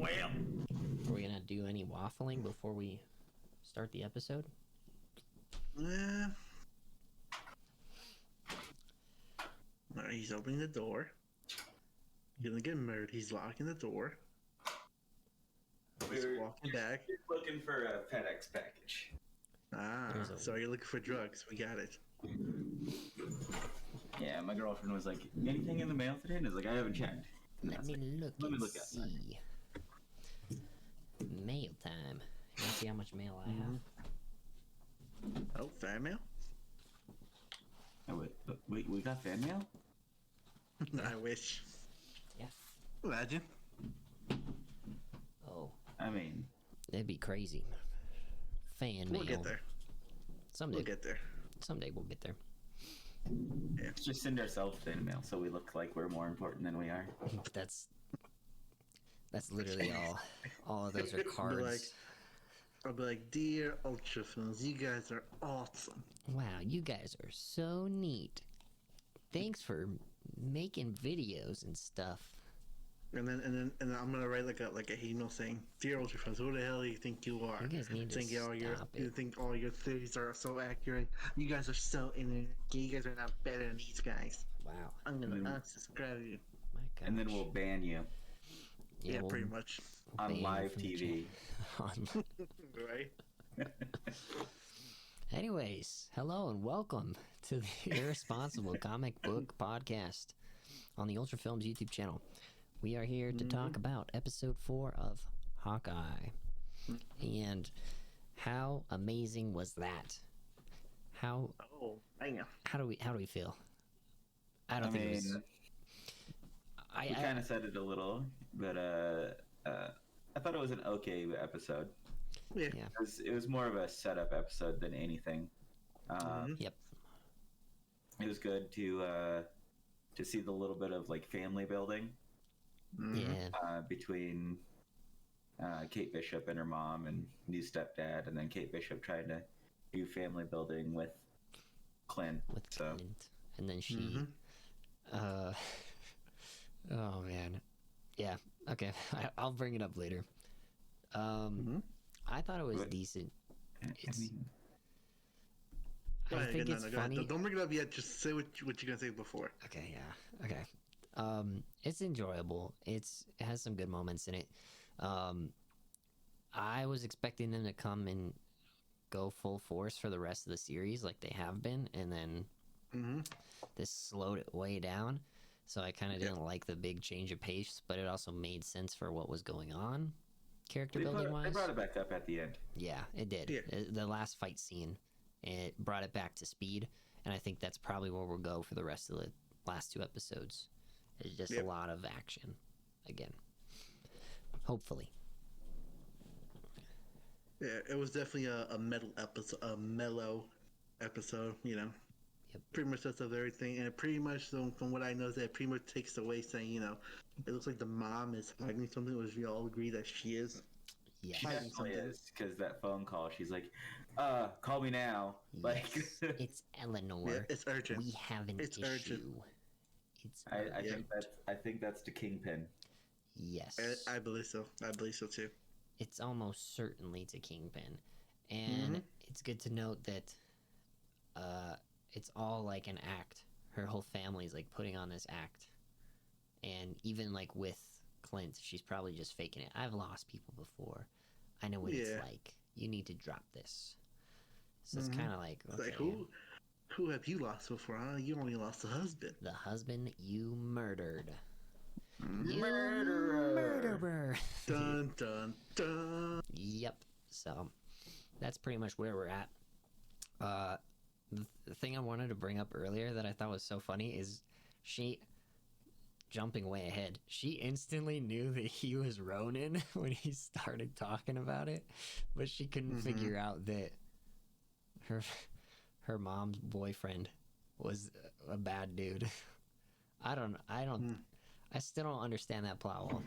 Well, Are we gonna do any waffling before we start the episode? Alright, he's opening the door. He's gonna get murdered. He's locking the door. He's walking back. Looking for a FedEx package. So you're looking for drugs. We got it. Yeah, my girlfriend was like, anything in the mail today? And I was like, I haven't checked. Let me look and outside. see. Mail time. You wanna see how much mail I have? Oh, fan mail? Oh, wait, we got fan mail? I wish. Yeah. Imagine. Oh, I mean, that'd be crazy. Fan We'll mail. get there. Someday. We'll get there. Someday we'll get there. let's just send ourselves fan mail so we look like we're more important than we are. That's literally all. All of those are cards. I'll be like, dear Ultra Films, you guys are awesome. Wow, you guys are so neat. Thanks for making videos and stuff. And then I'm gonna write like a email saying, dear Ultra Films, who the hell do you think you are? You guys need to stop You it. think all your theories are so accurate. You guys are so internet. You guys are not better than these guys. Wow. I'm gonna unsubscribe you. My gosh. And then we'll ban you Yeah, we'll pretty much. ban on you live from the TV. channel. Right? Anyways, hello and welcome to the Irresponsible Comic Book Podcast on the Ultra Films YouTube channel. We are here to talk about episode 4 of Hawkeye. And how amazing was that? How I know. how do we feel? I don't think it was. We kind of said it a little, but I thought it was an okay episode. Yeah. Yeah. It was more of a setup episode than anything. Yep. It was good to see the little bit of like family building Yeah. between Kate Bishop and her mom and new stepdad, and then Kate Bishop trying to do family building with Clint. With So Clint. And then she oh man. Yeah. Okay. I'll bring it up later. I thought it was decent. It's I think it's funny. Don't bring it up yet. Just say what you're gonna say before. Okay, yeah. Okay. It's enjoyable. It has some good moments in it. I was expecting them to come and go full force for the rest of the series like they have been, and then this slowed it way down. So I kind of didn't like the big change of pace, but it also made sense for what was going on, character building wise. They brought it back up at the end. Yeah, it did. Yeah. The last fight scene, it brought it back to speed, and I think that's probably where we'll go for the rest of the last 2 episodes. It's just a lot of action again. Hopefully. Yeah, it was definitely a mellow episode. You know. Yep. Pretty much sets up everything, and it pretty much, from what I know, that pretty much takes away saying, you know, it looks like the mom is hiding something, which we all agree that she is. Yeah. She definitely is, because that phone call, she's like, call me now. Like, Yes, it's Eleanor. Yeah, it's urgent. We have an It's issue. urgent. It's I think that's the Kingpin. yes. I believe so. I believe so too. It's almost certainly to Kingpin. And it's good to note that it's all like an act. Her whole family's like putting on this act. And even like with Clint, she's probably just faking it. I've lost people before. I know what it's like. You need to drop this. So it's kind of like, It's okay, like, who have you lost before? Huh? You only lost a husband. the husband you murdered. Murderer. Dun dun dun. Yep. So that's pretty much where we're at. The thing I wanted to bring up earlier that I thought was so funny is she, jumping way ahead, she instantly knew that he was Ronin when he started talking about it, but she couldn't figure out that her mom's boyfriend was a bad dude. I still don't understand that plot well.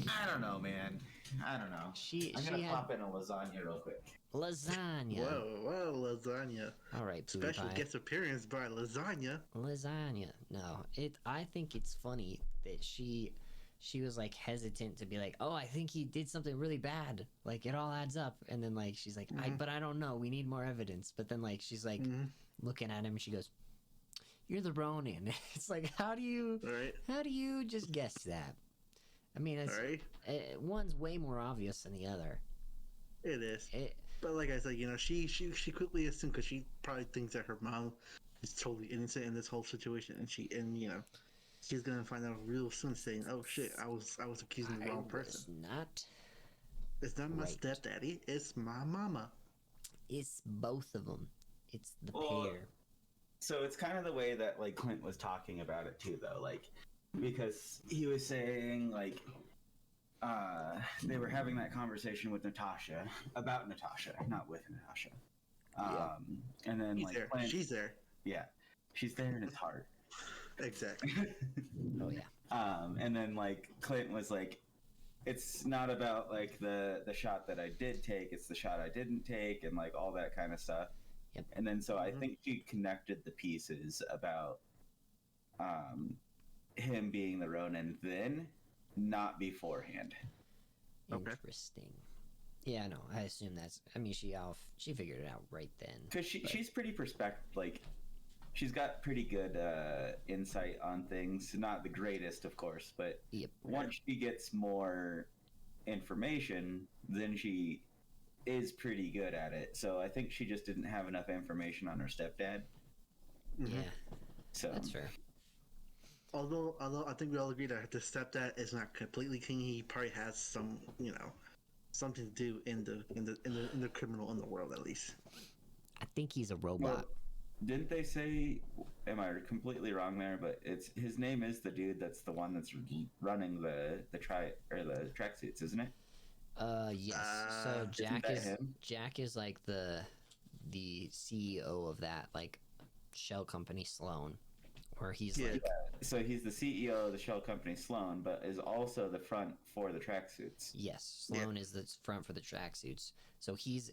I don't know, man. I don't know. I'm gonna pop in a lasagna real quick. Lasagna. Whoa, lasagna. All right, Pooh Special Pie. guest appearance by lasagna. Lasagna. No, I think it's funny that she she was like hesitant to be like, oh, I think he did something really bad. Like it all adds up. And then like she's like, but I don't know. We need more evidence. But then like she's like looking at him and she goes, "You're the Ronin." It's like how do you just guess that? I mean, it's, one's way more obvious than the other. It is. But like I said, you know, she quickly assumed because she probably thinks that her mom is totally innocent in this whole situation, and you know, she's gonna find out real soon, saying, "Oh shit, I was accusing the wrong person." It's not my stepdaddy. It's my mama. It's both of them. It's the pair. So it's kind of the way that like Clint was talking about it too, though, like because he was saying like they were having that conversation with Natasha about Natasha, not with Natasha. And then He's like there. Clint, She's there. Yeah, she's there in his heart. Exactly. Oh yeah. And then like Clint was like, it's not about like the shot that I did take, it's the shot I didn't take, and like all that kind of stuff. Yep. And then so I think she connected the pieces about him being the Ronin then, not beforehand. Interesting. Yeah, no, I assume that's. I mean, she figured it out right then. Because she's pretty like, she's got pretty good insight on things. Not the greatest, of course, but once she gets more information, then she is pretty good at it. So I think she just didn't have enough information on her stepdad. Yeah, so that's fair. Although I think we all agree that the stepdad is not completely king. He probably has some, you know, something to do in the criminal underworld at least. I think he's a robot. Well, didn't they say? Am I completely wrong there? But his name is the dude that's the one that's running the tracksuits, isn't it? Yes. So Jack is like the CEO of that like shell company Sloan, where he's like. So he's the CEO of the shell company Sloan, but is also the front for the tracksuits. Yes, Sloan is the front for the tracksuits. So he's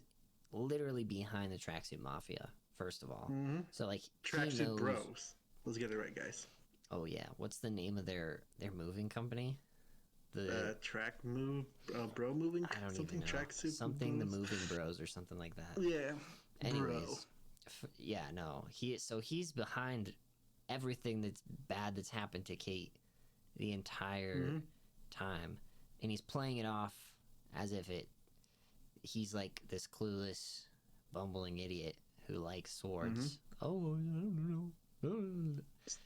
literally behind the tracksuit mafia. First of all, so like tracksuit bros. Let's get it right, guys. Oh yeah, what's the name of their moving company? The bro moving. I don't something even know. Tracksuit something bros? The moving bros or something like that. Yeah. Anyways, he's behind everything that's bad that's happened to Kate the entire time, and he's playing it off as if he's like this clueless, bumbling idiot who likes swords. Oh, I don't know.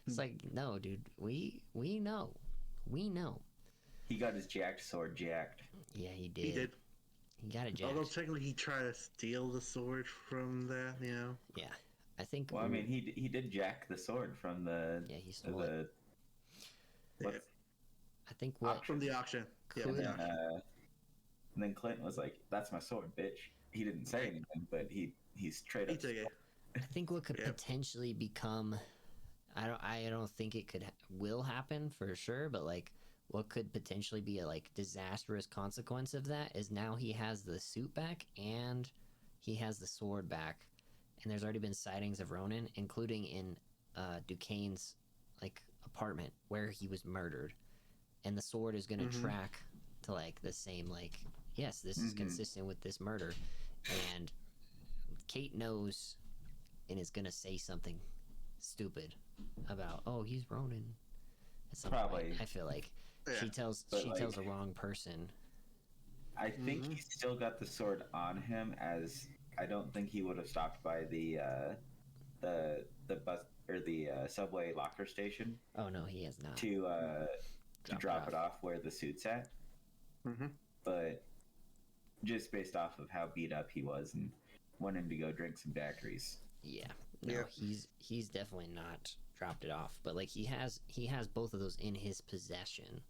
It's like, no, dude, we know. He got his jacked sword jacked. Yeah, he did. He got it jacked. Although technically he tried to steal the sword from that, you know. Yeah, I think. Well, I mean, he did jack the sword from the. Yeah, he stole it. I think from the auction. And then Clinton was like, "That's my sword, bitch." He didn't say anything, but he straight up. I think what could potentially become, I don't think it will happen for sure, but like what could potentially be a like disastrous consequence of that is now he has the suit back and he has the sword back, and there's already been sightings of Ronin, including in Duquesne's like apartment where he was murdered, and the sword is going to track to like the same like, yes, this is consistent with this murder, and Kate knows and is going to say something stupid about, oh, he's Ronin. Probably. I feel like she tells the wrong person. I think he's still got the sword on him, as I don't think he would have stopped by the bus or the subway locker station. Oh no, he has not. To drop it off where the suit's at. But just based off of how beat up he was and wanting to go drink some daiquiris. Yeah. No, he's definitely not dropped it off. But like he has both of those in his possession.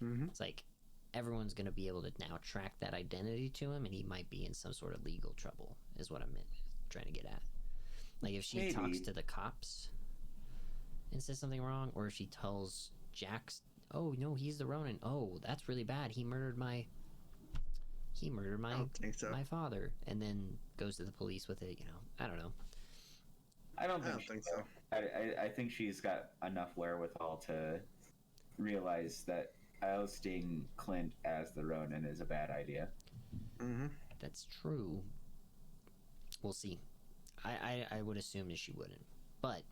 It's like everyone's gonna be able to now track that identity to him, and he might be in some sort of legal trouble, is what I'm trying to get at. Like if she talks to the cops and says something wrong, or if she tells Jax, oh no, he's the Ronin. Oh, that's really bad. He murdered my my father, and then goes to the police with it. You know, I don't know. I don't think so. I think she's got enough wherewithal to realize that ousting Clint as the Ronin is a bad idea. Mm-hmm. That's true. We'll see. I would assume that she wouldn't, but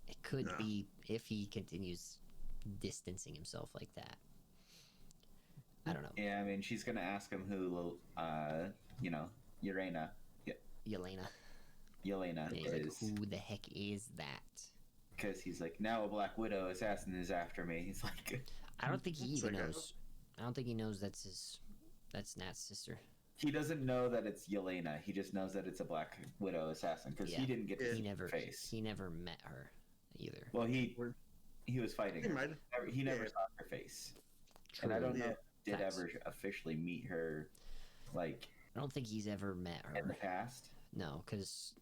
it could be if he continues distancing himself like that. I don't know. Yeah, I mean, she's gonna ask him who, Yelena. Yelena is. Who the heck is that? Because he's like, now a Black Widow assassin is after me. He's like, I don't think he even knows. I don't think he knows that's Nat's sister. He doesn't know that it's Yelena. He just knows that it's a Black Widow assassin because he didn't get to see her face. He never met her either. Well, he was fighting her. He never saw her face. True. And I don't know if he did ever officially meet her, like... I don't think he's ever met her. In the past? No, because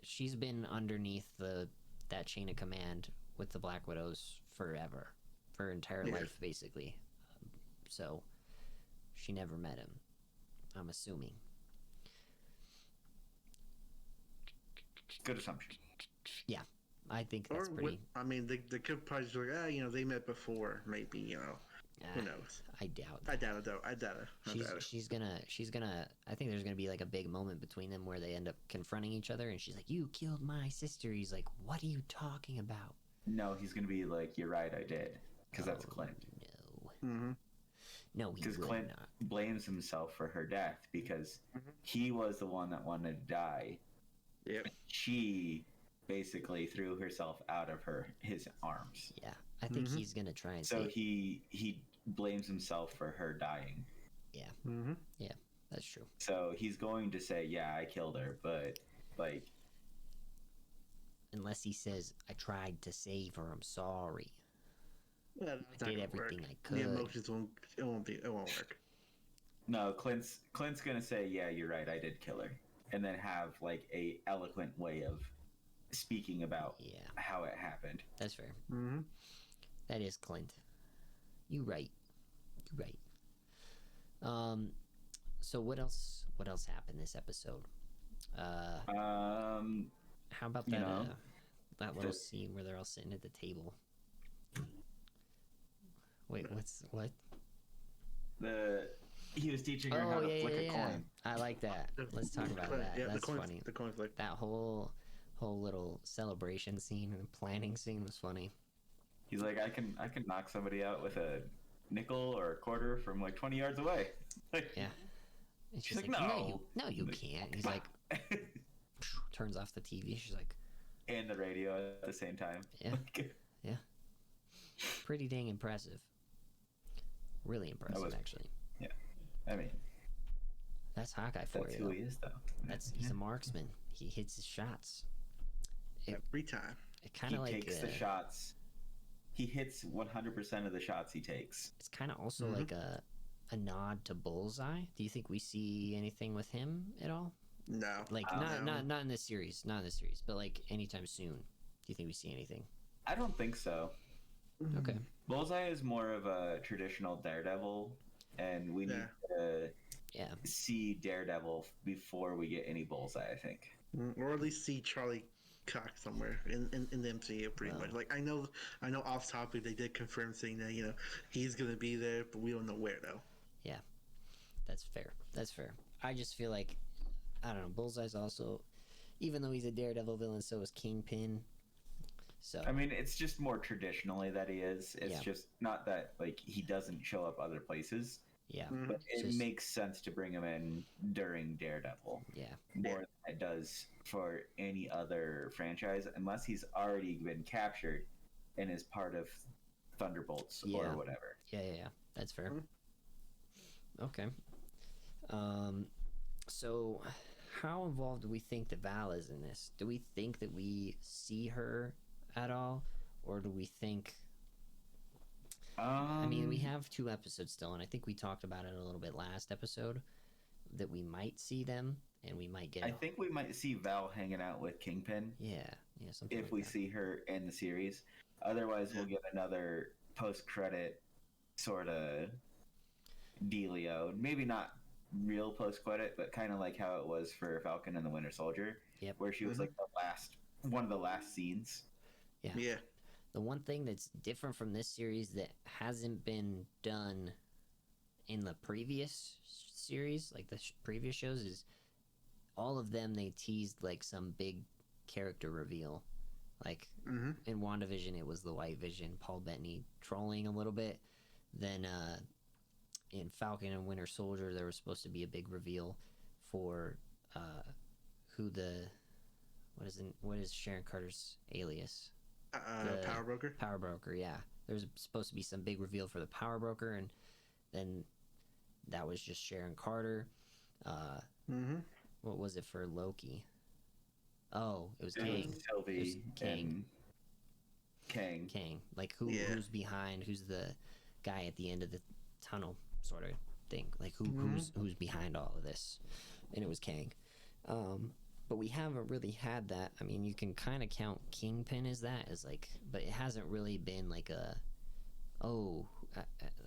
she's been underneath that chain of command with the Black Widows forever. For her entire life, basically. So, she never met him. I'm assuming. Good assumption. Yeah, I think that's pretty... I mean, they could probably just like, they met before, maybe, who knows? I doubt that. I doubt it. She's gonna, I think there's gonna be like a big moment between them where they end up confronting each other and she's like, you killed my sister. He's like, what are you talking about? No, he's gonna be like, you're right, I did. Because that's Clint. No. Mm-hmm. No, he would Clint not. blames himself for her death because he was the one that wanted to die. Yep. She basically threw herself out of his arms. Yeah, I think he's gonna try and. So he blames himself for her dying. Yeah. Mm-hmm. Yeah, that's true. So he's going to say, "Yeah, I killed her," but like, unless he says, "I tried to save her. I'm sorry." Yeah, I did everything I could. The emotions won't work. No, Clint's gonna say, "Yeah, you're right. I did kill her," and then have like a eloquent way of speaking about how it happened. That's fair. Mm-hmm. That is Clint. You right. So what else happened this episode? How about that that little scene where they're all sitting at the table? Wait, what? He was teaching her how to flick a coin. I like that. Let's talk about that. Yeah, that's funny. The coin flick. That whole little celebration scene and planning scene was funny. He's like, I can knock somebody out with a nickel or a quarter from like 20 yards away. Yeah. And she's like, no, you can't. He's like, turns off the TV. She's like, and the radio at the same time. Yeah. Yeah. Pretty dang impressive. Really impressive, actually. Yeah. I mean, that's Hawkeye for you. That's who he is, though. He's a marksman. He hits his shots. Every time. It kind of like takes the shots. He hits 100% of the shots he takes. It's kind of also like a nod to Bullseye. Do you think we see anything with him at all? No. Like not in this series, but like anytime soon. Do you think we see anything? I don't think so. Okay. Bullseye is more of a traditional Daredevil, and we need to see Daredevil before we get any Bullseye, I think. Or at least see Charlie Cox somewhere in the MCU, pretty much. Like I know off topic they did confirm saying that he's gonna be there, but we don't know where though. Yeah, that's fair. I just feel like I don't know. Bullseye's also, even though he's a Daredevil villain, so is Kingpin. So I mean, it's just more traditionally that he is. It's just not that like he doesn't show up other places. Yeah, but it makes sense to bring him in during Daredevil. Yeah, more than it does for any other franchise, unless he's already been captured and is part of Thunderbolts or whatever. Yeah, that's fair. Okay. So how involved do we think that Val is in this? Do we think that we see her at all, or do we think? I mean, we have 2 episodes still, and I think we talked about it a little bit last episode that we might see them, and we might get. I think we might see Val hanging out with Kingpin. Yeah, something. If we see her in the series, otherwise we'll get another post-credit sort of dealio. Maybe not real post-credit, but kind of like how it was for Falcon and the Winter Soldier, where she was like one of the last scenes. Yeah. The one thing that's different from this series that hasn't been done in the previous series, like the previous shows, is all of them they teased like some big character reveal. Like in WandaVision, it was the White Vision, Paul Bettany trolling a little bit. Then in Falcon and Winter Soldier, there was supposed to be a big reveal for who the what is Sharon Carter's alias? Power Broker. Power Broker, yeah. There was supposed to be some big reveal for the Power Broker, and then that was just Sharon Carter. What was it for Loki? Oh, it was Kang. Sylvie, it was Kang. Kang. Kang. Like who's behind? Who's the guy at the end of the tunnel, sort of thing? Like who's behind all of this? And it was Kang. But we haven't really had that. I mean, you can kind of count Kingpin as that, as like, but it hasn't really been like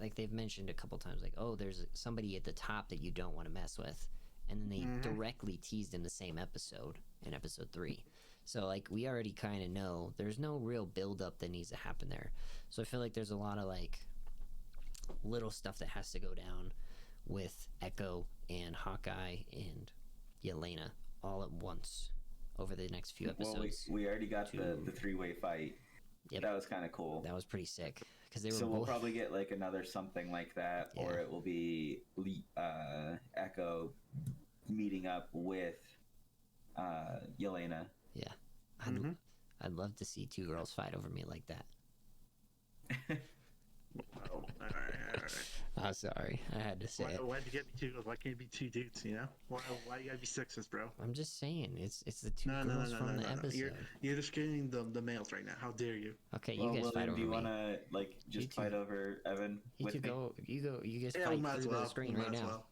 like they've mentioned a couple times, like, oh, there's somebody at the top that you don't want to mess with, and then they directly teased in the same episode, in episode 3. So like we already kind of know there's no real build up that needs to happen there. So I feel like there's a lot of like little stuff that has to go down with Echo and Hawkeye and Yelena all at once over the next few episodes. Well, we already got the 3-way fight. Yep. That was kind of cool. That was pretty sick because they were. So we'll probably get like another something like that, or it will be Echo meeting up with Yelena. Yeah, I'd love to see 2 girls fight over me like that. Oh, all right. I'm sorry, I had to say it. Why'd you get me 2 girls? Why can't it be 2 dudes? You know, why you gotta be sexist, bro? I'm just saying, it's the 2 girls from the episode. You're discriminating the males right now. How dare you? Okay, you guys fight over me. Do you want to like just fight over Evan? You with me? You guys fight through the screen right now.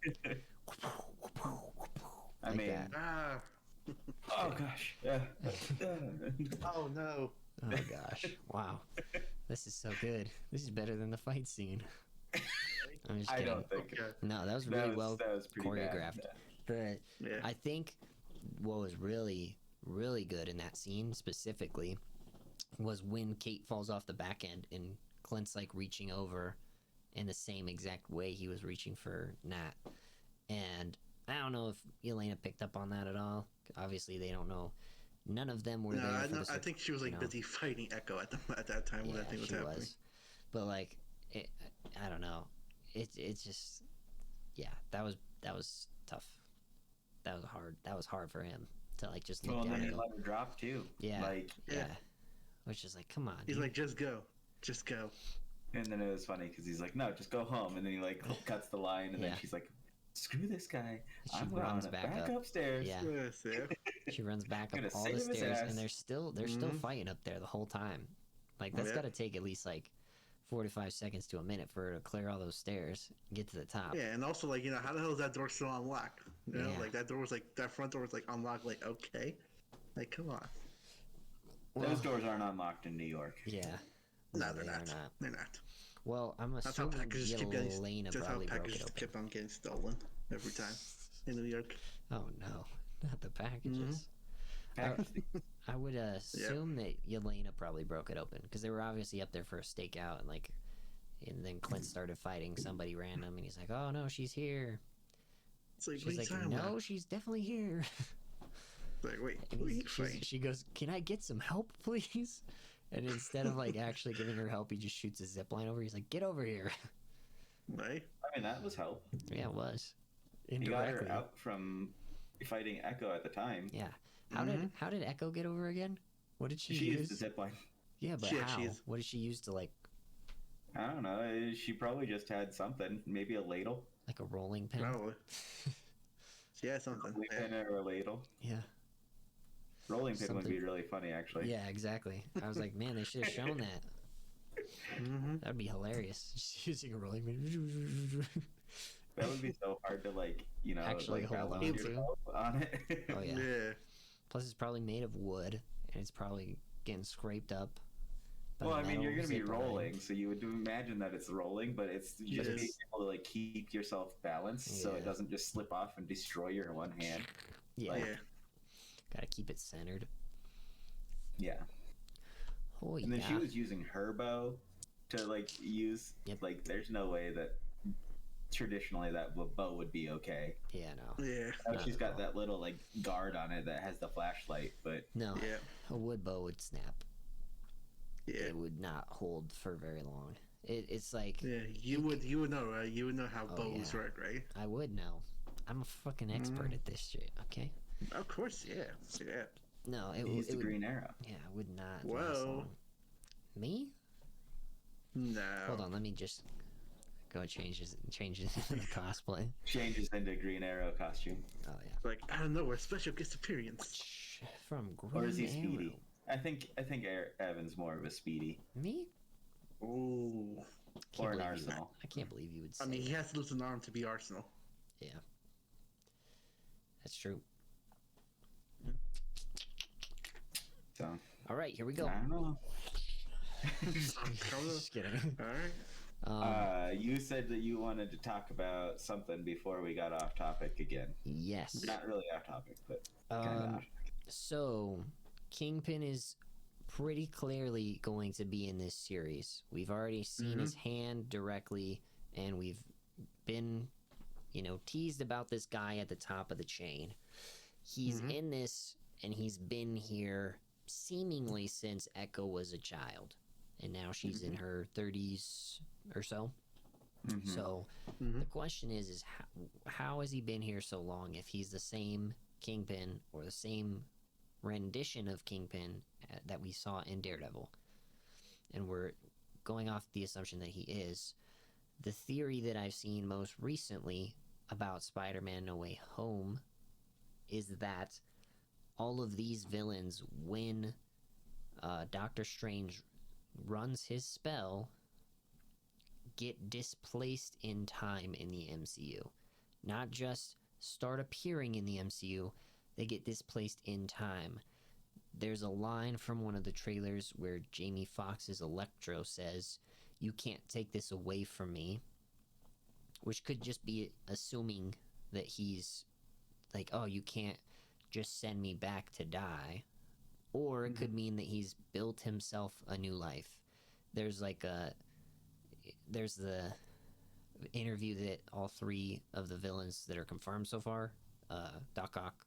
I mean, oh gosh. Oh no. Oh gosh. Wow. This is so good. This is better than the fight scene. I'm just kidding. I don't think. No, that was really well choreographed. Bad. But I think what was really, really good in that scene specifically was when Kate falls off the back end and Clint's like reaching over in the same exact way he was reaching for Nat. And I don't know if Yelena picked up on that at all. Obviously, they don't know. None of them were there. I think she was like busy fighting Echo at that time when that thing was happening. But like, I don't know. It's just, that was tough. That was hard for him to like just look down. And then let her drop too. Yeah, which is like, come on. He's like, just go. And then it was funny because he's like, no, just go home. And then he like cuts the line, and then she's like, screw this guy. She runs back upstairs. Yeah. She runs back up all the stairs, and they're still fighting up there the whole time. Like that's got to take at least like 45 seconds to a minute for her to clear all those stairs and get to the top. Yeah, and also like, you know, how the hell is that door still unlocked? You know, like that door was like, that front door was like unlocked. Like, okay, like come on. Those doors aren't unlocked in New York. Yeah. No, they're not. They're not. Well, I'm assuming Yelena probably broke it open. Kept on getting stolen every time in New York. Oh no, not the packages. I would assume that Yelena probably broke it open because they were obviously up there for a stakeout, and then Clint started fighting somebody random, and he's like, "Oh no, she's here." It's like, she's like, "No, she's definitely here." Like, wait, who are you fighting? She goes, "Can I get some help, please?" And instead of like actually giving her help, he just shoots a zip line over. He's like, "Get over here!" Right? I mean, that was help. Yeah, it was. He got her out from fighting Echo at the time. Yeah. How did Echo get over again? What did she use? She used the zip line. Yeah, but how? What did she use to like? I don't know. She probably just had something. Maybe a ladle. Like a rolling pin. Probably. She had something. A rolling pin or a ladle. Yeah. Rolling pin would be really funny, actually. Yeah, exactly. I was like, man, they should have shown that. That'd be hilarious. Just using a rolling pin. That would be so hard to actually like hold on it. Oh yeah. Plus, it's probably made of wood, and it's probably getting scraped up. Well, I mean, you're going to be rolling, so you would imagine that it's rolling, but it's just being able to like keep yourself balanced so it doesn't just slip off and destroy your one hand. Yeah. Gotta keep it centered. Yeah. Oh, And then yeah. she was using her bow to like use. Yep. Like, there's no way that traditionally that bow would be okay. Yeah, no. Yeah. Now Not she's at got all. that little like guard on it that has the flashlight, but No. Yeah. A wood bow would snap. Yeah. It would not hold for very long. It's like... Yeah. You would know, right? You would know how Oh, bows yeah. work, right? I would know. I'm a fucking expert at this shit, okay? Of course, yeah. Yeah. No, he's the would... Green Arrow. Yeah, it would not Whoa. last long. Me? No. Hold on, let me just go change it into the cosplay. Changes into Green Arrow costume. Oh, yeah. Like, I don't know, a special guest appearance. From Green Or is he Arrow. Speedy? I think Evan's more of a Speedy. Me? Ooh. Can't Or an believe you- Arsenal. I can't believe you would say I mean, he that. has to lose an arm to be Arsenal. Yeah. That's true. So, All right, here we go. I don't know. Just kidding. Alright. You said that you wanted to talk about something before we got off topic again. Yes. Not really off topic, but kind of off topic. So, Kingpin is pretty clearly going to be in this series. We've already seen his hand directly, and we've been, teased about this guy at the top of the chain. He's in this, and he's been here seemingly since Echo was a child. And now she's in her 30s or so. So, the question is how has he been here so long if he's the same Kingpin or the same rendition of Kingpin that we saw in Daredevil? And we're going off the assumption that he is. The theory that I've seen most recently about Spider-Man No Way Home is that all of these villains, when Doctor Strange runs his spell, get displaced in time in the MCU. Not just start appearing in the MCU, they get displaced in time. There's a line from one of the trailers where Jamie Foxx's Electro says, "You can't take this away from me," which could just be assuming that he's like, oh, you can't just send me back to die. Or it could mean that he's built himself a new life. There's the interview that all three of the villains that are confirmed so far, Doc Ock,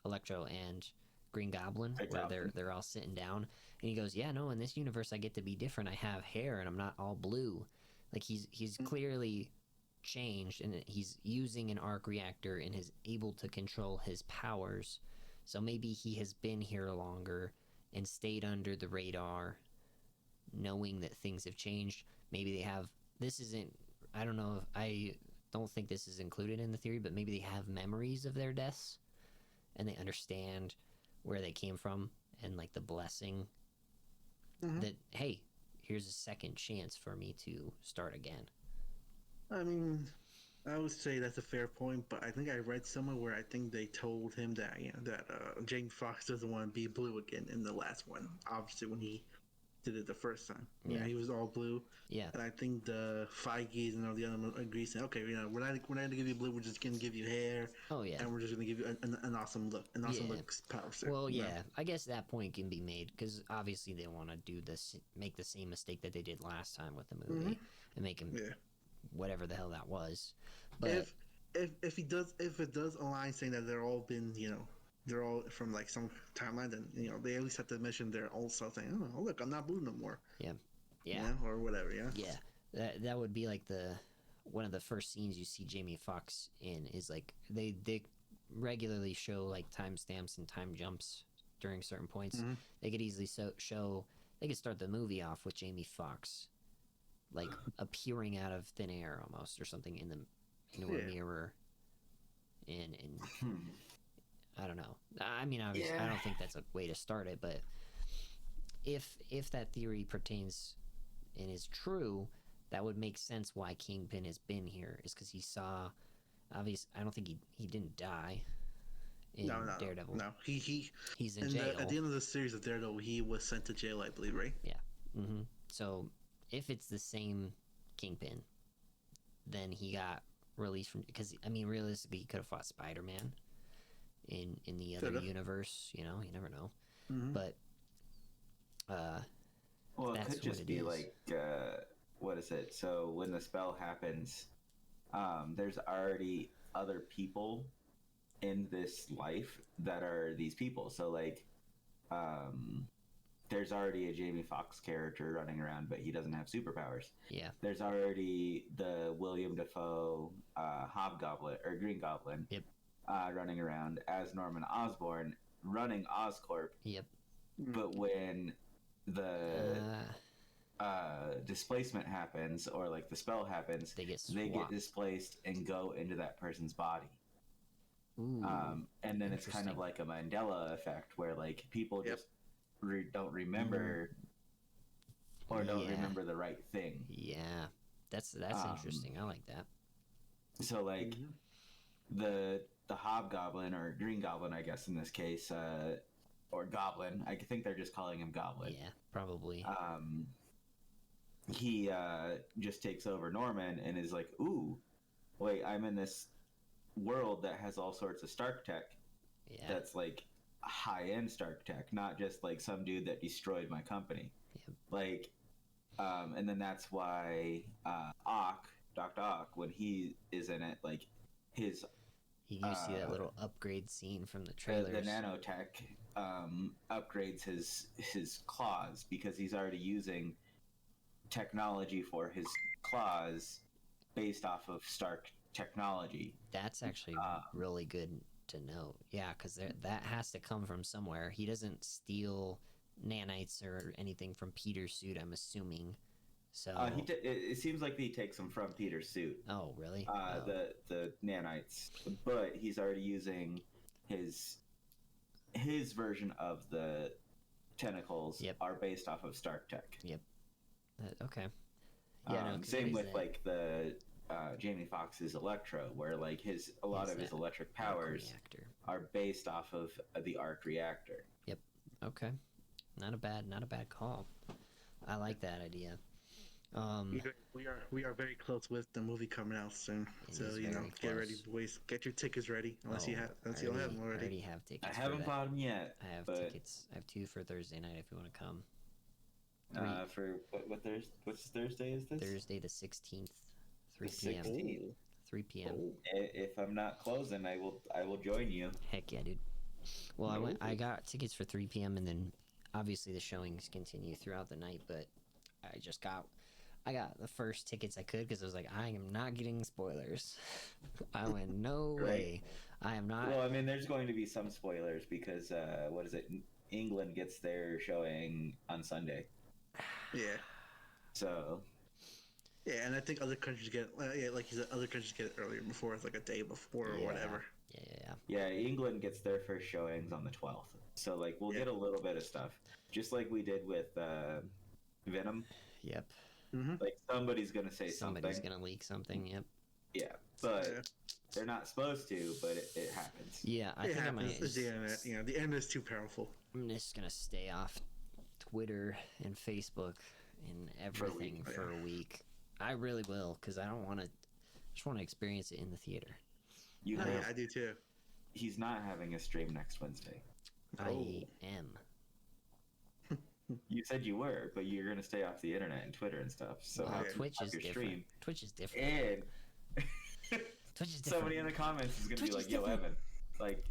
Electro, and Green Goblin, where they're all sitting down, and he goes, "Yeah, no, in this universe I get to be different. I have hair and I'm not all blue." Like he's clearly changed, and he's using an arc reactor and is able to control his powers. So maybe he has been here longer and stayed under the radar, knowing that things have changed. Maybe they have. This isn't. I don't know. I don't think this is included in the theory, but maybe they have memories of their deaths, and they understand where they came from, and like the blessing that, hey, here's a second chance for me to start again. I mean, I would say that's a fair point, but I think I read somewhere where I think they told him that Jamie Foxx doesn't want to be blue again in the last one. Obviously, when he did it the first time, he was all blue. Yeah, and I think the Feige's and all the other agree saying, okay, we're not gonna give you blue, we're just gonna give you hair. Oh yeah, and we're just gonna give you an awesome look, look power set. Well, yeah, I guess that point can be made because obviously they want to do this, make the same mistake that they did last time with the movie, and make him whatever the hell that was. But if it does align saying that they're all been, they're all from like some timeline, then they at least have to mention their old self saying, oh look, I'm not blue no more. Yeah, or whatever. That would be like one of the first scenes you see Jamie Foxx in is like they regularly show like timestamps and time jumps during certain points. They could easily show. They could start the movie off with Jamie Foxx like appearing out of thin air almost, or something into a mirror. And I don't know. I mean, obviously, I don't think that's a way to start it, but if that theory pertains and is true, that would make sense why Kingpin has been here, is because he saw. Obviously, I don't think he didn't die in Daredevil. No, he's in jail. At the end of the series of Daredevil, he was sent to jail, I believe, right? Yeah. So if it's the same Kingpin, then he got released from, because I mean, realistically, he could have fought Spider-Man in the other universe. You never know. But well, it that's could just what it be is. like what is it? So when the spell happens, there's already other people in this life that are these people. So like, there's already a Jamie Foxx character running around, but he doesn't have superpowers. Yeah. There's already the William Dafoe Hobgoblin or Green Goblin. Yep. Running around as Norman Osborn, running Oscorp. Yep. But when the displacement happens, or like the spell happens, they get displaced and go into that person's body. Ooh, and then it's kind of like a Mandela effect, where like people just don't remember or don't remember the right thing. Yeah, that's interesting. I like that. So like the Hobgoblin or Green Goblin, I guess in this case, or Goblin. I think they're just calling him Goblin. Yeah, probably. He just takes over Norman and is like, "Ooh, wait, I'm in this world that has all sorts of Stark tech. Yeah. That's like high-end Stark tech, not just like some dude that destroyed my company." Yep. Like, and then that's why Dr. Ock, when he is in it, like his you see that little upgrade scene from the trailers. The nanotech upgrades his claws because he's already using technology for his claws based off of Stark technology. That's actually really good to know. Yeah, because that has to come from somewhere. He doesn't steal nanites or anything from Peter's suit, I'm assuming. So it seems like he takes them from Peter's suit. Oh, really? The nanites, but he's already using his version of the tentacles. Yep. Are based off of Stark tech. Yep. Okay. Yeah. Same with like the Jamie Foxx's Electro, where like a lot of his electric powers are based off of the arc reactor. Yep. Okay. Not a bad call. I like that idea. We are very close with the movie coming out soon, so get ready, boys. Get your tickets ready, unless you don't have them already. I already have tickets. I haven't bought them yet. I have tickets. I have 2 for Thursday night if you want to come. For what's Thursday is this? Thursday the 16th, 3 p.m. 16th. 3 p.m. If I'm not closing, I will join you. Heck yeah, dude. Well, I got tickets for 3 p.m. and then obviously the showings continue throughout the night, but I got the first tickets I could because I was like, I am not getting spoilers. I went, no way. I am not. Well, I mean, there's going to be some spoilers because, what is it? England gets their showing on Sunday. Yeah. So. Yeah, and I think other countries get like you said, other countries get it earlier before, it's like a day before or whatever. Yeah, England gets their first showings on the 12th. So, like, we'll get a little bit of stuff. Just like we did with Venom. Yep. Mm-hmm. Like, somebody's going to say something. Somebody's going to leak something, yep. Yeah, but they're not supposed to, but it happens. Yeah, I think happens. I might. It's the internet. The internet is too powerful. I'm just going to stay off Twitter and Facebook and everything for a week. I really will, because I don't want to. I just want to experience it in the theater. I do too. He's not having a stream next Wednesday. I am. You said you were, but you're going to stay off the internet and Twitter and stuff. So Twitch is different. Stream. Twitch is different. And Twitch is different. Somebody in the comments is going to be like, "Yo, Evan, like,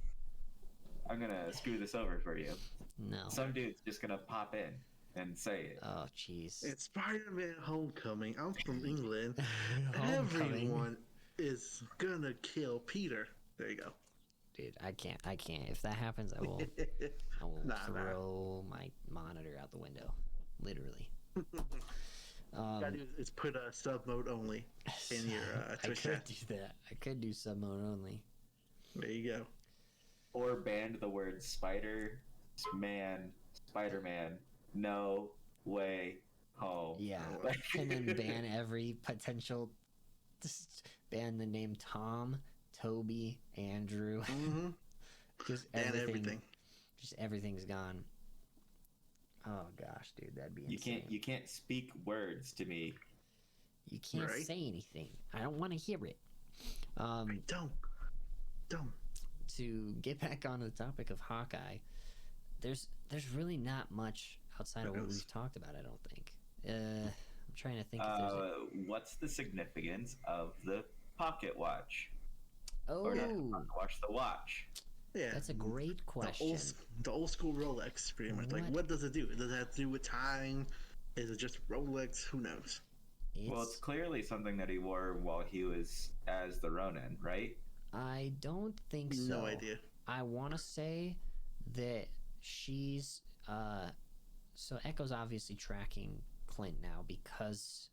I'm going to screw this over for you." No. Some dude's just going to pop in and say it. Oh, jeez. It's Spider-Man Homecoming. I'm from England. Everyone is gonna kill Peter. There you go. Dude, I can't. If that happens, I will throw my monitor out the window. Literally. It's put sub mode only in your Twitch chat. I could do that. I could do sub mode only. There you go. Or ban the word Spider-Man, no way home. Yeah. And then ban every potential. Just ban the name Tom, Toby, Andrew. Mm-hmm. Just everything. Just everything's gone. Oh gosh, dude, that'd be insane. You can't speak words to me. You can't say anything. I don't want to hear it. Don't. To get back on the topic of Hawkeye, there's really not much outside of what we've talked about. I don't think. I'm trying to think. If there's what's the significance of the pocket watch? Oh, or not the pocket watch, the watch. Yeah, that's a great question. The old school Rolex, pretty much. Like, what does it do? Does it have to do with time? Is it just Rolex? Who knows? Well, it's clearly something that he wore while he was as the Ronin, right? I don't think so. No idea. I want to say that she's so Echo's obviously tracking Clint now because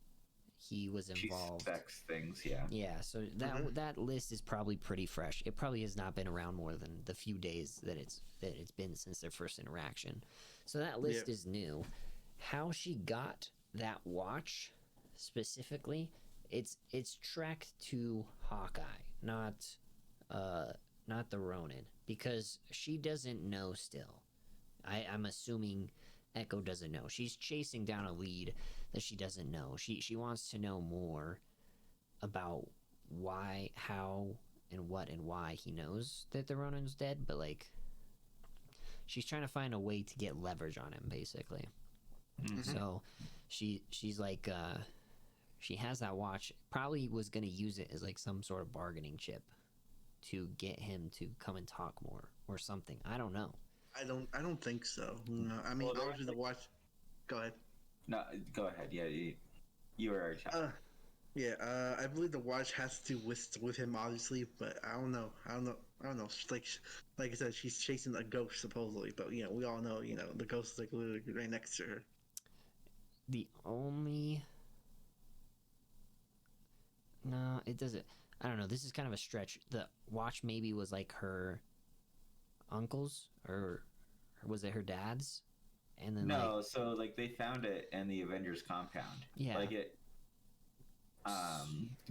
he was involved. She suspects things, yeah. Yeah, so that list is probably pretty fresh. It probably has not been around more than the few days that it's been since their first interaction. So that list is new. How she got that watch specifically, it's tracked to Hawkeye, not the Ronin, because she doesn't know still. I'm assuming Echo doesn't know. She's chasing down a lead that she doesn't know. She wants to know more about why, how, and what and why he knows that the Ronin's dead, but like she's trying to find a way to get leverage on him, basically. So she's like she has that watch, probably was gonna use it as like some sort of bargaining chip to get him to come and talk more or something. I don't know. I don't think so. No, I mean, obviously the watch. Go ahead. No, go ahead. Yeah, you were already talking. I believe the watch has to do with him, obviously, but I don't know. Like I said, she's chasing a ghost supposedly, but we all know, the ghost is like literally right next to her. No, it doesn't. I don't know. This is kind of a stretch. The watch maybe was like her uncle's, or was it her dad's? And then so like they found it in the Avengers compound. Yeah. Like it,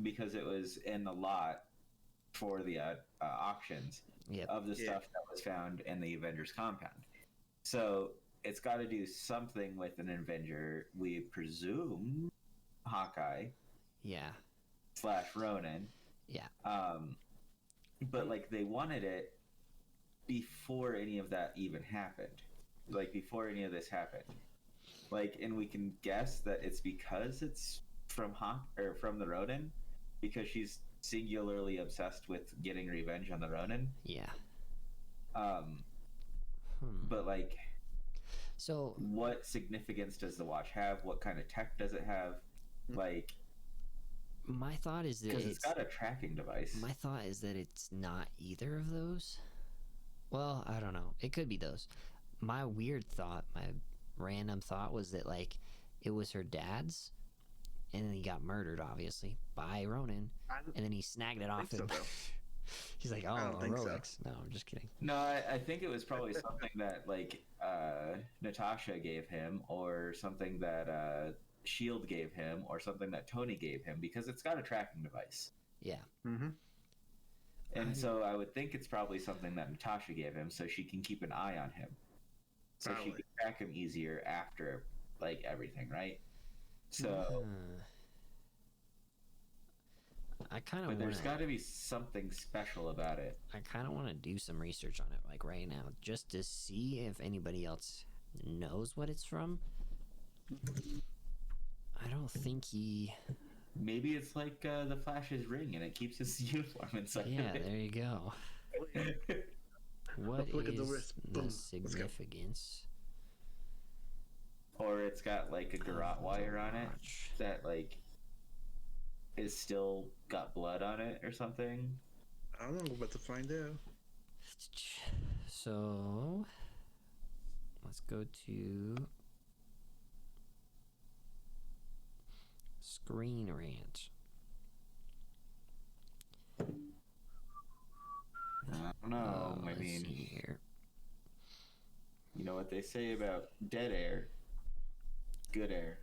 because it was in the lot for the auctions of the stuff that was found in the Avengers compound. So it's got to do something with an Avenger. We presume Hawkeye. Yeah. / Ronin. Yeah. But like they wanted it before any of that even happened. Like before any of this happened. Like, and we can guess that it's because it's from the Ronin, because she's singularly obsessed with getting revenge on the Ronin. Yeah. But like, so what significance does the watch have? What kind of tech does it have? Like, my thought is that because it's got a tracking device. My thought is that it's not either of those. Well, I don't know. It could be those. My weird thought, my random thought was that like it was her dad's, and then he got murdered, obviously, by Ronin, and then he snagged it off him. He's like, oh, a Rolex. So. No, I'm just kidding. No, I think it was probably something that like Natasha gave him, or something that S.H.I.E.L.D. gave him, or something that Tony gave him, because it's got a tracking device. Yeah. And so I would think it's probably something that Natasha gave him, so she can keep an eye on him. So she can track him easier after, like, everything, right? So... I kind of But there's got to be something special about it. I kind of want to do some research on it, like, right now, just to see if anybody else knows what it's from. I don't think he... Maybe it's like the Flash's ring, and it keeps his uniform inside. Yeah, there you go. What is the significance? Or it's got like a garrote wire on it that like is still got blood on it or something. I don't know. We're about to find out. So let's go to Screen Rant. I don't know. I mean, here. You know what they say about dead air? Good air.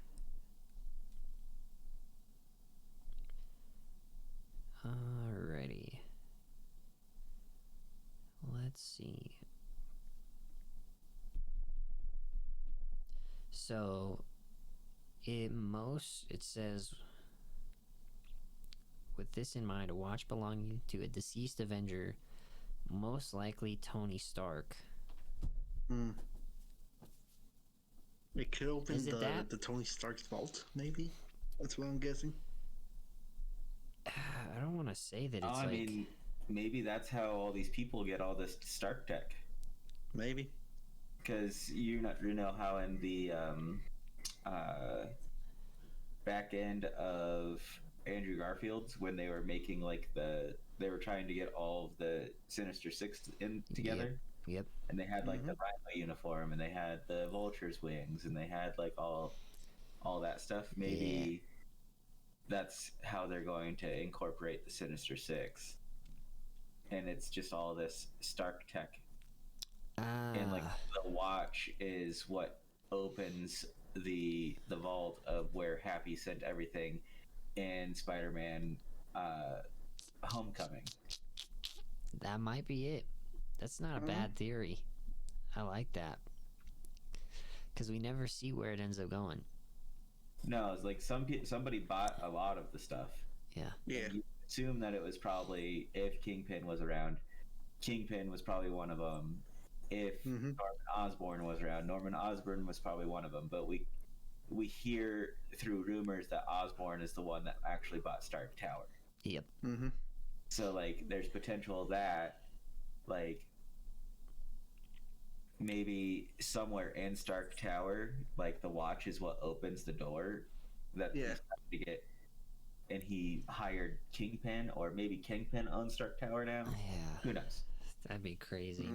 Alrighty. Let's see. So, it says, with this in mind, a watch belonging to a deceased Avenger, most likely Tony Stark, It could open Is it that? the Tony Stark's vault, maybe. That's what I'm guessing. I don't want to say that it's I mean, maybe that's how all these people get all this Stark tech. Maybe. Because you know how in the back end of Andrew Garfield's, when they were making like they were trying to get all of the Sinister Six in together. Yep. And they had like the Rhino uniform, and they had the Vulture's wings, and they had like all that stuff. Maybe that's how they're going to incorporate the Sinister Six. And it's just all this Stark tech. And like the watch is what opens the vault of where Happy sent everything in Spider-Man Homecoming. That might be it. That's not a bad theory. I like that. Because we never see where it ends up going. No, it's like somebody bought a lot of the stuff. Yeah. Yeah. And you assume that it was probably, if Kingpin was around, Kingpin was probably one of them. If Norman Osborn was around, Norman Osborn was probably one of them. But we hear through rumors that Osborn is the one that actually bought Stark Tower. Yep. So like, there's potential that like maybe somewhere in Stark Tower, like the watch is what opens the door that he's trying to get, and he hired Kingpin, or maybe Kingpin owns Stark Tower now. Yeah. Who knows? That'd be crazy.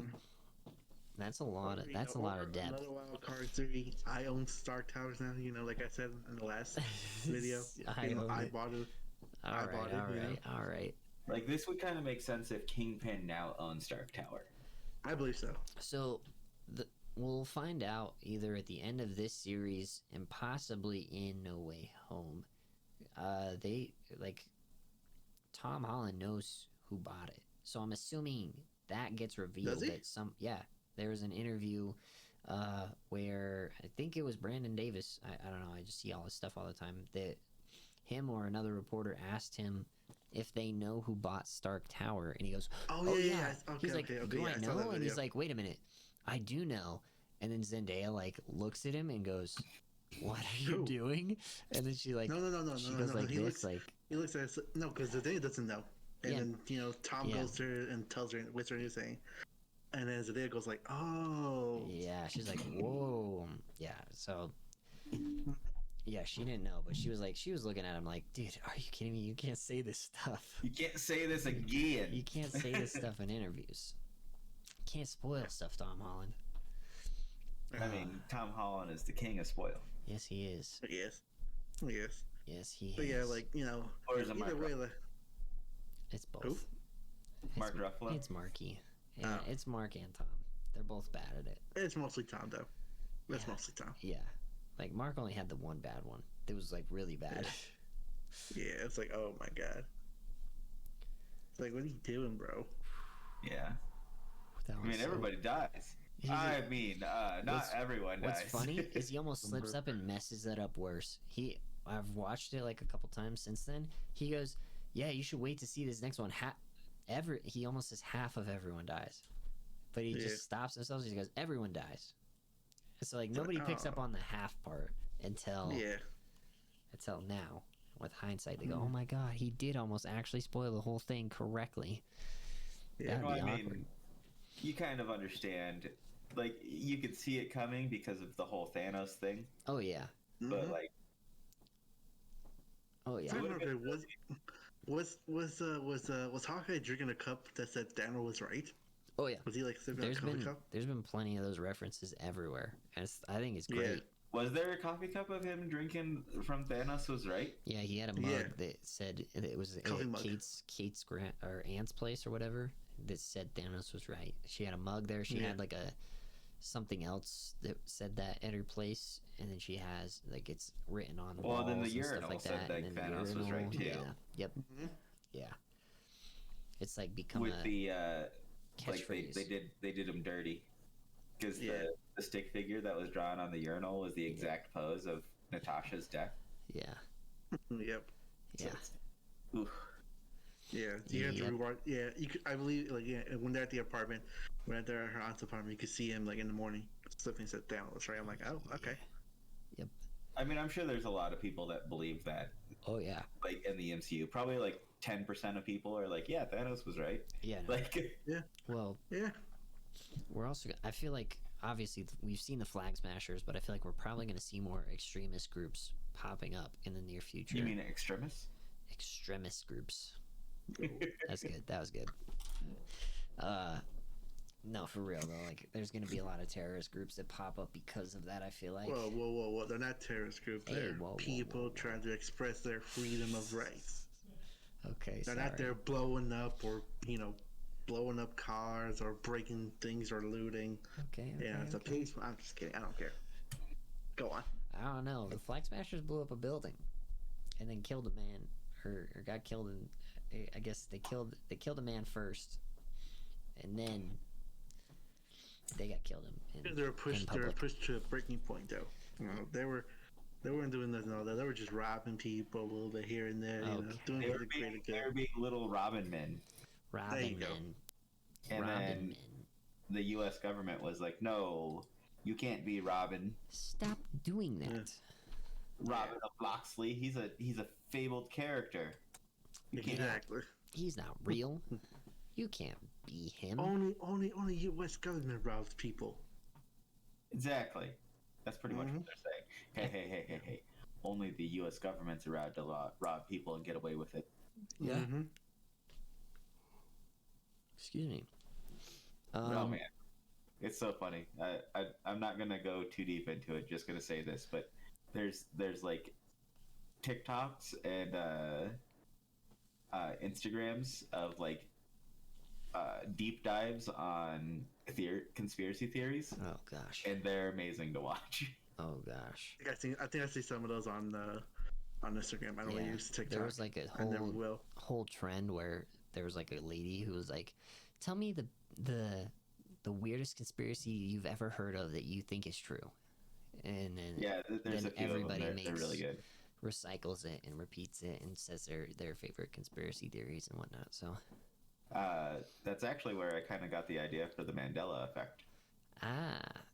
That's a lot of depth. Another wild card theory. I own Stark Towers now. You know, like I said in the last video. I bought it. All right. Like, this would kind of make sense if Kingpin now owns Stark Tower. I believe so. So, we'll find out either at the end of this series and possibly in No Way Home. Tom Holland knows who bought it. So I'm assuming that gets revealed. Does he? There was an interview where I think it was Brandon Davis. I don't know. I just see all this stuff all the time. That him or another reporter asked him if they know who bought Stark Tower, and he goes, "Oh yeah." He's like, "Do I know?" And he's like, "Wait a minute, I do know." And then Zendaya like looks at him and goes, "What are you doing?" And then she like, no. She goes like he this, looks at us, no, because Zendaya doesn't know. And then Tom goes to her and tells her, whispers her saying, and then Zendaya goes like, "Oh." Yeah, she's like, "Whoa." Yeah, so. Yeah, she didn't know, but she was looking at him like, dude, are you kidding me? You can't say this stuff. You can't say this again. You can't say this stuff in interviews. You can't spoil stuff, Tom Holland. I mean, Tom Holland is the king of spoil. Yes, he is. Yes, he is. But yeah, like, or is it Mark way, it's both. Who? Mark Ruffalo? It's Marky. Yeah, it's Mark and Tom. They're both bad at it. It's mostly Tom, though. It's mostly Tom. Yeah. Like, Mark only had the one bad one. It was, like, really bad. Yeah, it's like, oh my god. It's like, what are you doing, bro? Yeah. I mean, everybody dies. Not everyone dies. What's funny is he almost slips up and messes that up worse. I've watched it, like, a couple times since then. He goes, yeah, you should wait to see this next one. He almost says half of everyone dies. But he just stops himself and he goes, everyone dies. So like nobody picks up on the half part until now. With hindsight, they go, "Oh my god, he did almost actually spoil the whole thing correctly." Yeah, I mean, you kind of understand. Like, you could see it coming because of the whole Thanos thing. Oh yeah, but like, oh yeah. Was Hawkeye drinking a cup that said Thanos was right? Oh yeah. Was he like sipping a coffee cup? There's been plenty of those references everywhere, and I think it's great. Yeah. Was there a coffee cup of him drinking from Thanos was right? Yeah, he had a mug that said it was Kate's aunt's place or whatever that said Thanos was right. She had a mug there. She had like something else that said that at her place, and then she has like it's written on the walls. Well, then the urinal urinal said that Thanos was right too. Yeah. Yep. Yeah. It's like become with the catchphrase. Like they did him dirty because the stick figure that was drawn on the urinal was the exact pose of Natasha's death. Yeah. Yep. Yeah. Oof. Yeah, you have to reward. Yeah, you could. I believe, like, when they're at the apartment, when they're at her aunt's apartment, you could see him like in the morning slipping said Thanos. Right? I'm like, oh, okay. I mean, I'm sure there's a lot of people that believe that. Oh yeah. Like in the MCU, probably like 10% of people are like, yeah, Thanos was right. Yeah. No. Like, yeah. Well, yeah. We're also. I feel like obviously we've seen the Flag Smashers, but I feel like we're probably going to see more extremist groups popping up in the near future. You mean extremists? Extremist groups. That's good. That was good. No, for real though. Like, there's going to be a lot of terrorist groups that pop up because of that. I feel like. Whoa! They're not terrorist groups. They're people trying to express their freedom of rights. Okay, they're not there blowing up or blowing up cars or breaking things or looting. Okay. Yeah, it's a peace. I'm just kidding. I don't care. Go on. I don't know. The Flag Smashers blew up a building, and then killed a man, or got killed. And I guess they killed a man first, and then they got killed in they were pushed to a breaking point, though. They weren't doing nothing all that. They were just robbing people a little bit here and there. Doing they were being little Robin men. Robin men. And Robin then men. The U.S. government was like, "No, you can't be Robin. Stop doing that." Yeah. Robin of Locksley. He's a fabled character. Exactly. He's not real. You can't be him. Only U.S. government robs people. Exactly. That's pretty much what they're saying. Hey. Only the U.S. government's allowed to rob people and get away with it. Yeah. Mm-hmm. Excuse me. Oh man, it's so funny. I'm not gonna go too deep into it. Just gonna say this, but there's like TikToks and Instagrams of like deep dives on conspiracy theories. Oh gosh, and they're amazing to watch. Oh gosh, I think I see some of those on Instagram. I don't really use TikTok. There was like a whole trend where there was like a lady who was like, "Tell me the weirdest conspiracy you've ever heard of that you think is true," and then there's a few everybody of them. They're really good. Recycles it and repeats it and says their favorite conspiracy theories and whatnot. So that's actually where I kind of got the idea for the Mandela effect.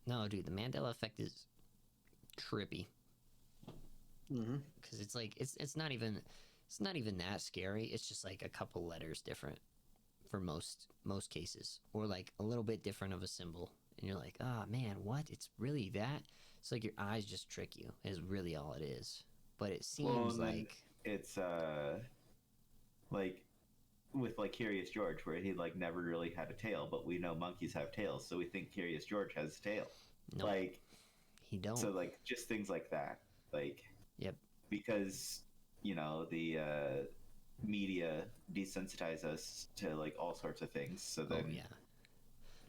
No, dude, the Mandela effect is trippy. Because it's like it's not even that scary. It's just like a couple letters different for most cases, or like a little bit different of a symbol, and you're like, oh man, what? It's really that? It's like your eyes just trick you, is really all it is. But it seems like it's like with like Curious George, where he like never really had a tail, but we know monkeys have tails, so we think Curious George has a tail. Nope, like he don't. So like just things like that, like because the media desensitize us to like all sorts of things. So then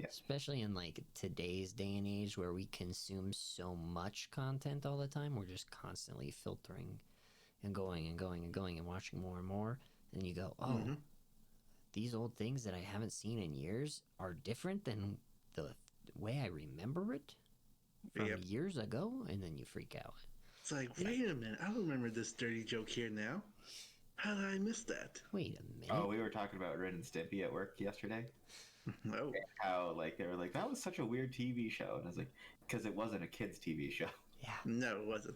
especially in like today's day and age where we consume so much content all the time, we're just constantly filtering and going and watching more and more, and you go, these old things that I haven't seen in years are different than the way I remember it from years ago, and then you freak out. It's like, wait a minute, I remember this dirty joke here now. How did I miss that? Wait a minute. Oh, we were talking about Ren and Stimpy at work yesterday. No. How like they were like, that was such a weird TV show, and I was like, because it wasn't a kids TV show. Yeah. No, it wasn't.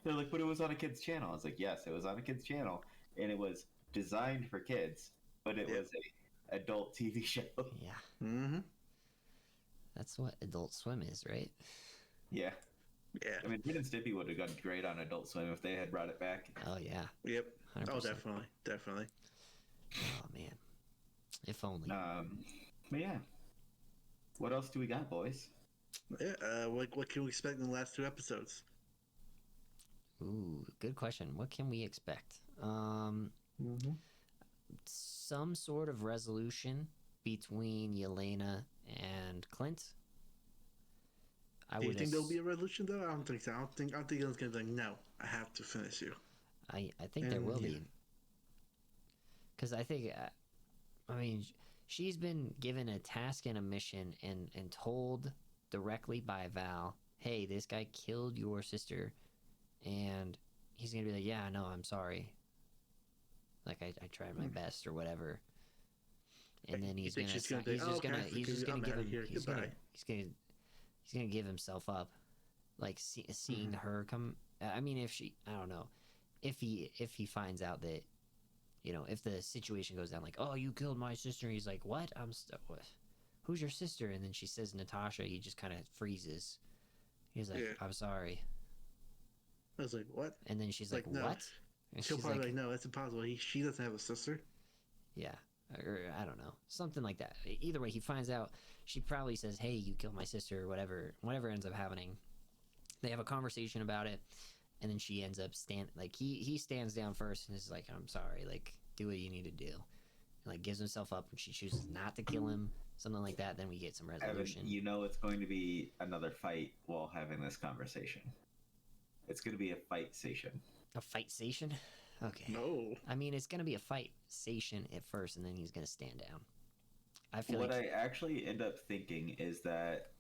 They're like, but it was on a kids channel. I was like, yes, it was on a kids channel, and it was designed for kids, but it was a adult TV show. Yeah. That's what Adult Swim is, right? Yeah. Yeah. I mean, Ren and Stimpy would have gone great on Adult Swim if they had brought it back. Oh yeah. Yep. 100%. Oh, definitely. Oh man. If only. But yeah. What else do we got, boys? Yeah. What can we expect in the last 2 episodes? Ooh, good question. What can we expect? Some sort of resolution between Yelena and Clint. Do you think there'll be a resolution though? I don't think so. I don't think it's gonna be like, no, I have to finish you. I think there will be. Because I think, I mean, she's been given a task and a mission and told directly by Val, hey, this guy killed your sister, and he's gonna be like, yeah, no, I'm sorry. Like I tried my best or whatever. And then he's just gonna give himself up. like seeing her come. I mean, I don't know, if he finds out that, if the situation goes down like, oh, you killed my sister, he's like, what? What? Who's your sister? And then she says Natasha. He just kind of freezes. He's like, I'm sorry. I was like, what? And then she's like, no. what? And she'll probably like, no, that's impossible. She doesn't have a sister. Yeah, or I don't know, something like that. Either way, he finds out. She probably says, hey, you killed my sister, or whatever ends up happening. They have a conversation about it, and then she ends up he stands down first and is like, I'm sorry, like, do what you need to do, and, like, gives himself up, and she chooses not to kill him, something like that. Then we get some resolution. Evan, it's going to be another fight while having this conversation. It's going to be a fight station. A fight station? Okay. No. I mean, it's going to be a fight station at first, and then he's going to stand down. I feel what I actually end up thinking is that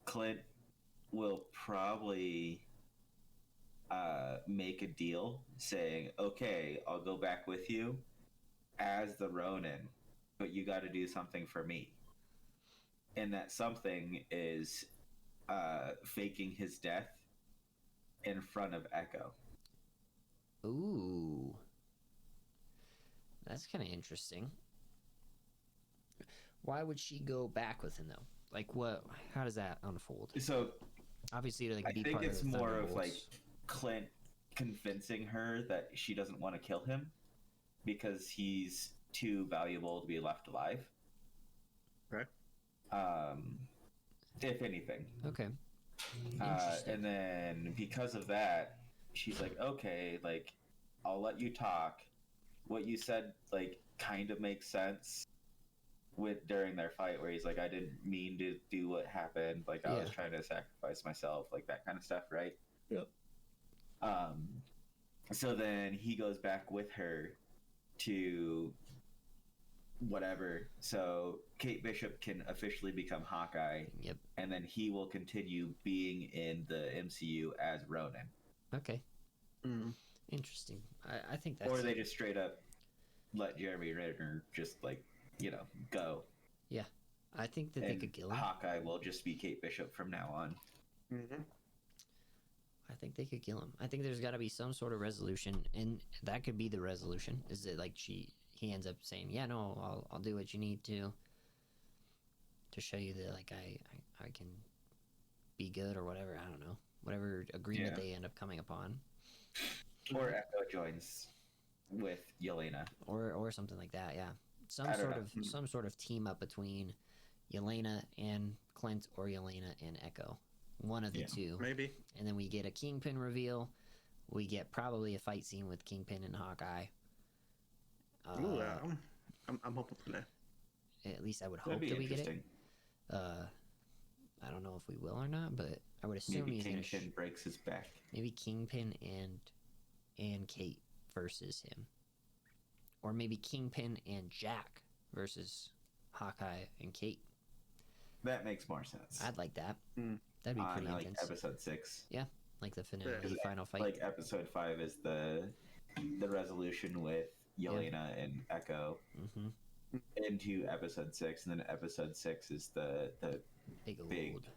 Clint will probably make a deal saying, okay, I'll go back with you as the Ronin, but you got to do something for me. And that something is faking his death in front of Echo. Ooh. That's kind of interesting. Why would she go back with him, though? Like, what? How does that unfold? So, obviously, like, I think it's more of like Clint convincing her that she doesn't want to kill him because he's too valuable to be left alive. Right. If anything. Okay. And then because of that, she's like, okay, like, I'll let you talk. What you said, like, kind of makes sense during their fight where he's like, I didn't mean to do what happened. Like, I was trying to sacrifice myself, like that kind of stuff, right? Yep. So then he goes back with her to whatever. So Kate Bishop can officially become Hawkeye. Yep. And then he will continue being in the MCU as Ronin. Okay. Interesting. I think that's... Or they just straight up let Jeremy Renner just, like, go. Yeah. I think that they could kill him. Hawkeye will just be Kate Bishop from now on. Mm-hmm. I think they could kill him. I think there's got to be some sort of resolution, and that could be the resolution. Is that, like, he ends up saying, yeah, no, I'll do what you need to show you that, like, I can be good or whatever. I don't know. Whatever agreement they end up coming upon. Or Echo joins with Yelena. Or something like that, yeah. Some sort of team up between Yelena and Clint or Yelena and Echo. One of the two. Maybe. And then we get a Kingpin reveal. We get probably a fight scene with Kingpin and Hawkeye. Ooh, I'm hoping for that. At least I would hope that we get it. I don't know if we will or not, but I would assume maybe he's going to... Kingpin breaks his back. Maybe Kingpin and Kate versus him. Or maybe Kingpin and Jack versus Hawkeye and Kate. That makes more sense. I'd like that. That'd be pretty intense. Like episode 6. Yeah, like the finale, final fight. Like episode 5 is the resolution with Yelena and Echo into episode 6, and then episode 6 is the big old.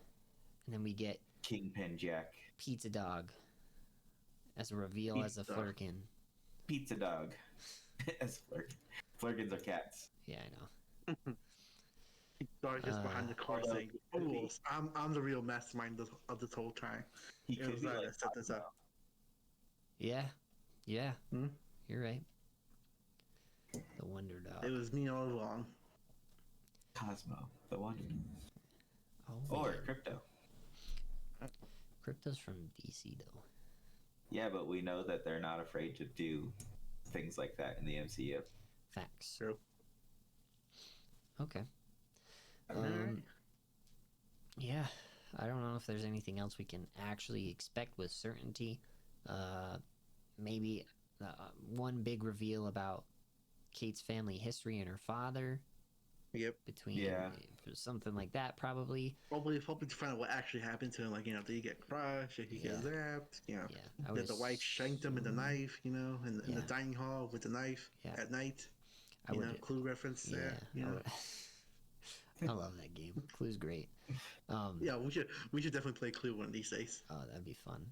And then we get Kingpin Jack. Pizza Dog as a reveal as a Flurkin. Pizza Dog as Flurkin. Flurkins are cats. Yeah, I know. Dog just behind the car saying, "Fools! I'm the real mastermind of this whole time." He could be like, set this up. Yeah. You're right. The Wonder Dog. It was me all along. Cosmo, the Wonder Dog. Oh, or Crypto. Crypto's from DC, though. Yeah, but we know that they're not afraid to do things like that in the MCU. Facts. True. Okay. Yeah, I don't know if there's anything else we can actually expect with certainty. Maybe one big reveal about Kate's family history and her father. Yep. Something like that, probably. Hoping to find out what actually happened to him. Like, did he get crushed? Did he get zapped? Did the wife shank him with the knife? In the dining hall with the knife at night. Clue reference there. I love that game. Clue's great. Yeah, we should definitely play Clue one of these days. Oh, that'd be fun.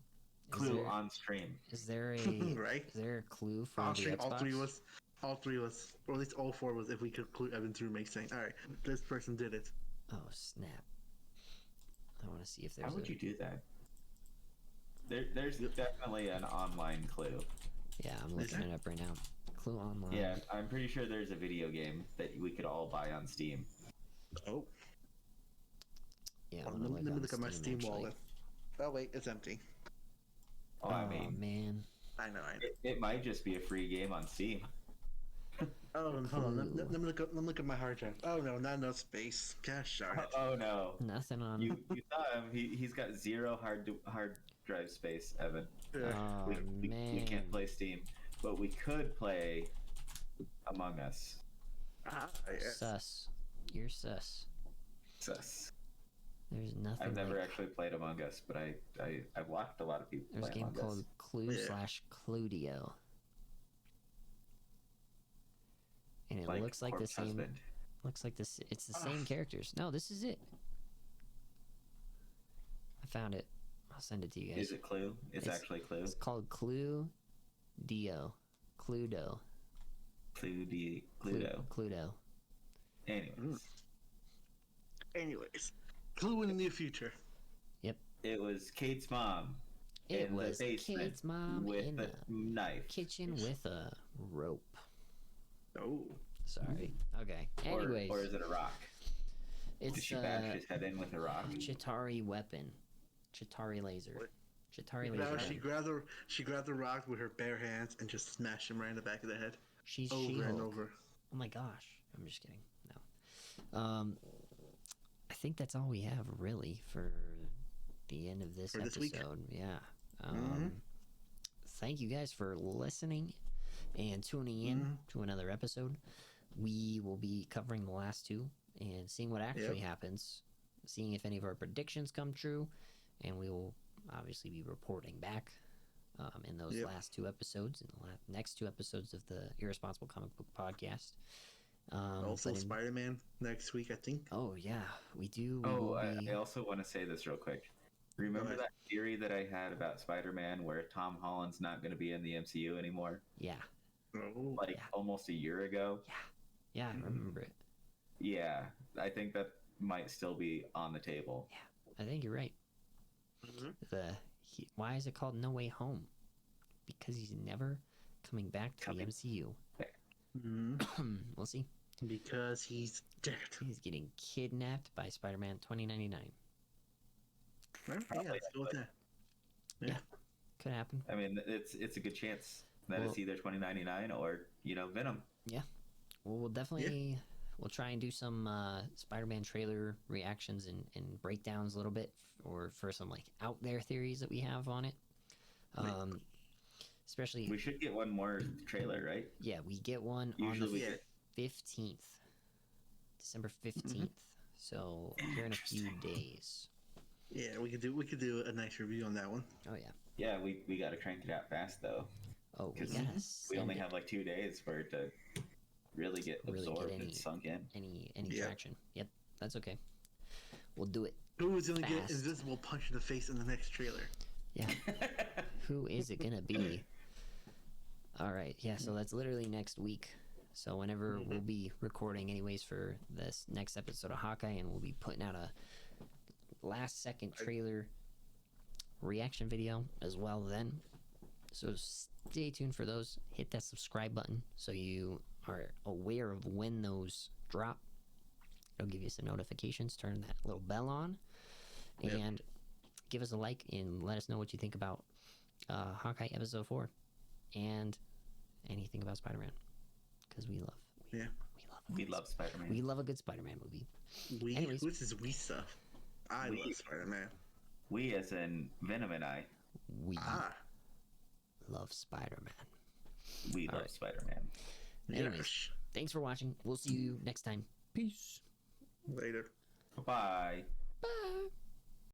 Clue on stream. Is there a right? Is there a Clue for On the stream, Xbox? all three of us, or at least all four of us, if we could clue Evan through make saying, all right, this person did it. Oh snap! I want to see if there's. How would you do that? There's definitely an online Clue. Yeah, I'm looking it up right now. Clue online. Yeah, I'm pretty sure there's a video game that we could all buy on Steam. Oh. Yeah. Let me look at my Steam wallet. Oh wait, it's empty. Oh, I mean, man. I know. It might just be a free game on Steam. Oh, hold on. Let me look at my hard drive. Oh no, not enough space. Gosh darn it. Oh no. Nothing on. You saw him. He's got 0 hard drive space, Evan. Oh man. We can't play Steam, but we could play Among Us. Yes. Sus. You're sus. Sus. There's nothing. I've never actually played Among Us, but I've watched a lot of people There's play a game Among called Us. Clue/Cluedio. And it Like looks like the Corpse same. Husband. Looks like this. It's the same characters. No, this is it. I found it. I'll send it to you guys. Is it Clue? It's actually Clue. It's called Cluedio. Cluedo. Cluedo. Cluedo. Anyways. Clue in the near future. Yep. It was Kate's mom. It in was the basement Kate's mom with in a the knife. kitchen with a rope. Oh. Sorry. Okay. Anyways. Or is it a rock? It's Did she bash his head in with a rock? Chitari weapon. Chitari laser. What? Chitari laser. No, she grabbed the rock with her bare hands and just smashed him right in the back of the head. She's over She-Hulk. and over. Oh my gosh. I'm just kidding. No. I think that's all we have really for the end of this this week. episode. Yeah. Thank you guys for listening and tuning in to another episode. We will be covering the last two and seeing what actually happens, seeing if any of our predictions come true, and we will obviously be reporting back in those last two episodes, in the next two episodes of the Irresponsible Comic Book Podcast. Also, Spider-Man next week, I think. Oh yeah, we do. I also want to say this real quick. Remember that theory that I had about Spider-Man where Tom Holland's not going to be in the MCU anymore? Yeah. Oh. Almost a year ago? Yeah, I remember it. Yeah, I think that might still be on the table. Yeah, I think you're right. Why is it called No Way Home? Because he's never coming back to the MCU. We'll see. Because he's dead. He's getting kidnapped by Spider-Man 2099. Let's go with that. Yeah, could happen. I mean, it's a good chance that it's either 2099 or, Venom. Yeah. Well, we'll definitely... We'll try and do some Spider-Man trailer reactions and breakdowns a little bit, or for some out there theories that we have on it. Especially, we should get one more trailer, right? Yeah, we get one Usually on the 15th, December 15th. So here in a few days. Yeah, we could do a nice review on that one. Oh yeah. Yeah, we got to crank it out fast though. Oh, we only have 2 days for it to really get absorbed and sunk in. Any traction. Yep, that's okay. We'll do it. Who is going to get invisible punch in the face in the next trailer? Yeah. Who is it going to be? All right. Yeah, so that's literally next week. So whenever we'll be recording anyways for this next episode of Hawkeye, and we'll be putting out a last second trailer reaction video as well then. So stay tuned for those. Hit that subscribe button so you are aware of when those drop. It'll give you some notifications. Turn that little bell on, and give us a like and let us know what you think about Hawkeye episode 4 and anything about Spider-Man, because we love Spider-Man. We love a good Spider-Man movie. Anyways, this is we stuff. I love Spider-Man. We as in Venom and I. We love Spider-Man. We love Spider-Man. Anyways, thanks for watching. We'll see you next time. Peace. Later. Bye.